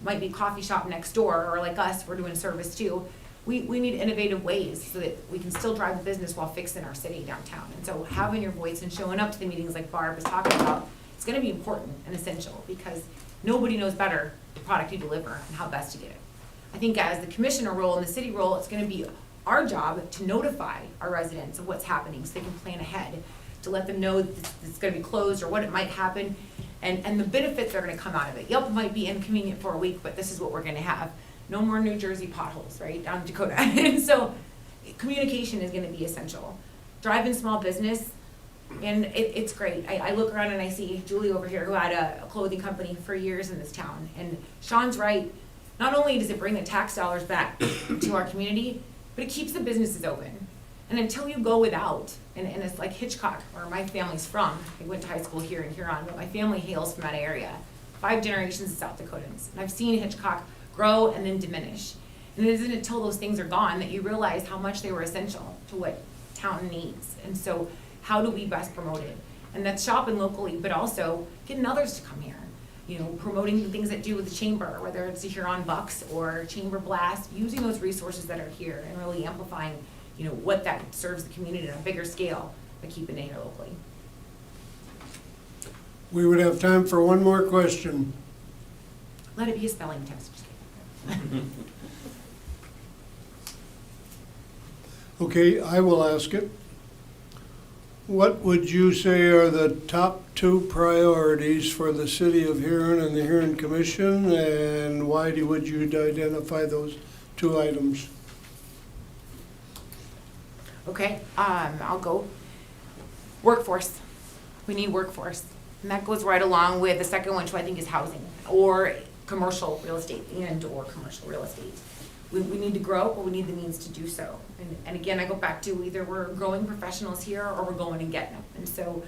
Might be coffee shop next door, or like us, we're doing service too. We need innovative ways so that we can still drive the business while fixing our city downtown. And so having your voice and showing up to the meetings like Barb was talking about, it's going to be important and essential, because nobody knows better the product you deliver and how best to get it. I think as the commissioner role and the city role, it's going to be our job to notify our residents of what's happening so they can plan ahead, to let them know that it's going to be closed or what it might happen, and the benefits that are going to come out of it. Yep, it might be inconvenient for a week, but this is what we're going to have. No more New Jersey potholes, right, down in Dakota. And so communication is going to be essential. Driving small business, and it's great. I look around and I see Julie over here, who had a clothing company for years in this town. And Sean's right. Not only does it bring the tax dollars back to our community, but it keeps the businesses open. And until you go without, and it's like Hitchcock, where my family's from. I went to high school here in Huron, but my family hails from that area. 5 generations of South Dakotans. And I've seen Hitchcock grow and then diminish. And it isn't until those things are gone that you realize how much they were essential to what town needs. And so how do we best promote it? And that's shopping locally, but also getting others to come here. Promoting the things that do with the chamber, whether it's the Huron Bucks or Chamber Blast, using those resources that are here and really amplifying, what that serves the community on a bigger scale, but keeping it here locally. We would have time for one more question. Let it be a spelling test. Just kidding. Okay, I will ask it. What would you say are the top 2 priorities for the city of Huron and the Huron Commission, and why would you identify those 2 items? Okay, I'll go. Workforce. We need workforce. And that goes right along with the second one, which I think is housing, or commercial real estate, or commercial real estate. We need to grow, but we need the means to do so. And again, I go back to either we're growing professionals here or we're going and getting them. And so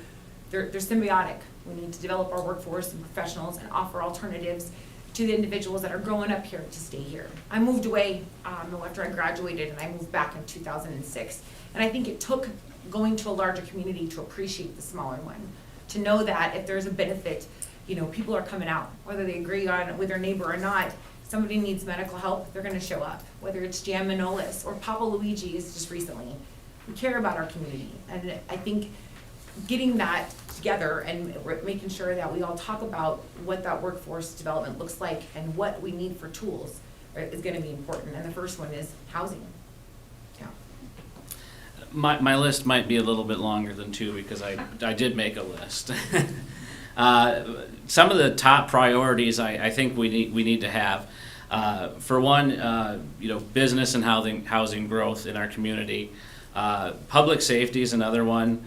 they're symbiotic. We need to develop our workforce and professionals and offer alternatives to the individuals that are growing up here to stay here. I moved away after I graduated, and I moved back in 2006. And I think it took going to a larger community to appreciate the smaller one, to know that if there's a benefit, people are coming out, whether they agree on with their neighbor or not. Somebody needs medical help, they're gonna show up, whether it's Jan Manolis or Papa Luigi's just recently. We care about our community, and I think getting that together and making sure that we all talk about what that workforce development looks like and what we need for tools is gonna be important, and the first one is housing. Yeah. My list might be a little bit longer than 2 because I did make a list. Some of the top priorities I think we need to have. For one, business and housing growth in our community. Public safety is another one.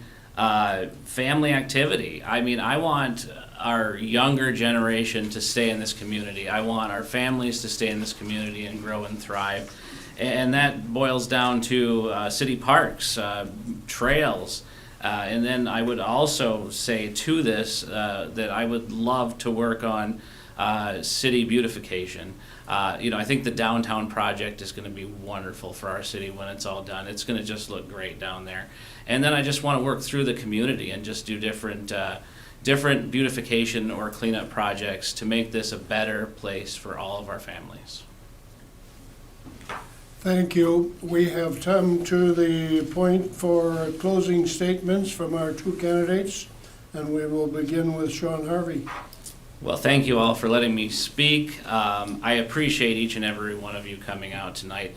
Family activity. I mean, I want our younger generation to stay in this community. I want our families to stay in this community and grow and thrive. And that boils down to city parks, trails. And then I would also say to this that I would love to work on city beautification. I think the downtown project is going to be wonderful for our city when it's all done. It's going to just look great down there. And then I just want to work through the community and just do different beautification or cleanup projects to make this a better place for all of our families. Thank you. We have come to the point for closing statements from our 2 candidates, and we will begin with Sean Harvey. Well, thank you all for letting me speak. I appreciate each and every one of you coming out tonight.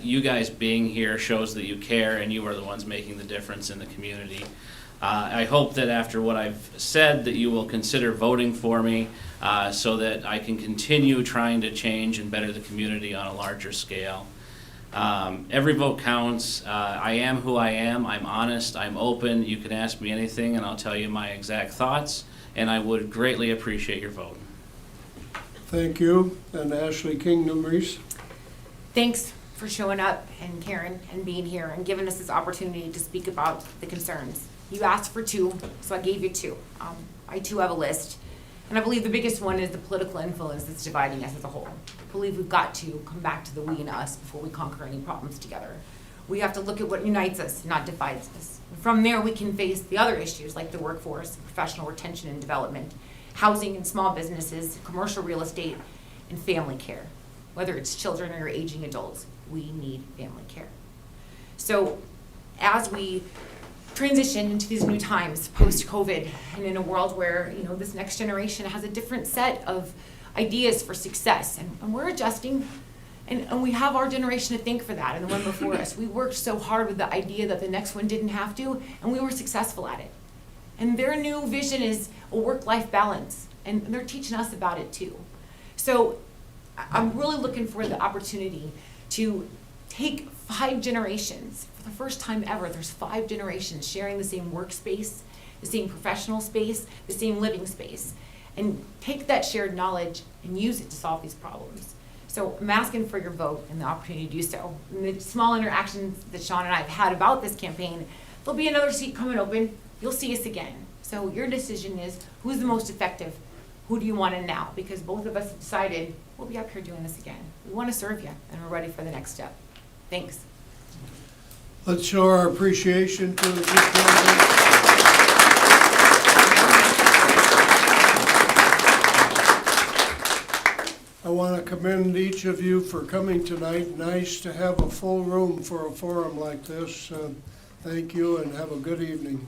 You guys being here shows that you care, and you are the ones making the difference in the community. I hope that after what I've said that you will consider voting for me so that I can continue trying to change and better the community on a larger scale. Every vote counts. I am who I am. I'm honest. I'm open. You can ask me anything and I'll tell you my exact thoughts, and I would greatly appreciate your vote. Thank you. And Ashley Kingdom-Reese. Thanks for showing up, and Karen, and being here and giving us this opportunity to speak about the concerns. You asked for 2, so I gave you 2. I too have a list, and I believe the biggest one is the political influence that's dividing us as a whole. I believe we've got to come back to the we and us before we conquer any problems together. We have to look at what unites us, not divides us. From there, we can face the other issues like the workforce, professional retention and development, housing and small businesses, commercial real estate, and family care. Whether it's children or aging adults, we need family care. So as we transition into these new times post-COVID, and in a world where this next generation has a different set of ideas for success, and we're adjusting, and we have our generation to thank for that, and the one before us. We worked so hard with the idea that the next one didn't have to, and we were successful at it. And their new vision is a work-life balance, and they're teaching us about it too. So I'm really looking for the opportunity to take 5 generations. For the first time ever, there's 5 generations sharing the same workspace, the same professional space, the same living space, and take that shared knowledge and use it to solve these problems. So I'm asking for your vote and the opportunity to do so. And the small interactions that Sean and I have had about this campaign, there'll be another seat coming open. You'll see us again. So your decision is, who's the most effective? Who do you want in now? Because both of us have decided we'll be up here doing this again. We want to serve you, and we're ready for the next step. Thanks. Let's show our appreciation to the 2 candidates. I want to commend each of you for coming tonight. Nice to have a full room for a forum like this. Thank you and have a good evening.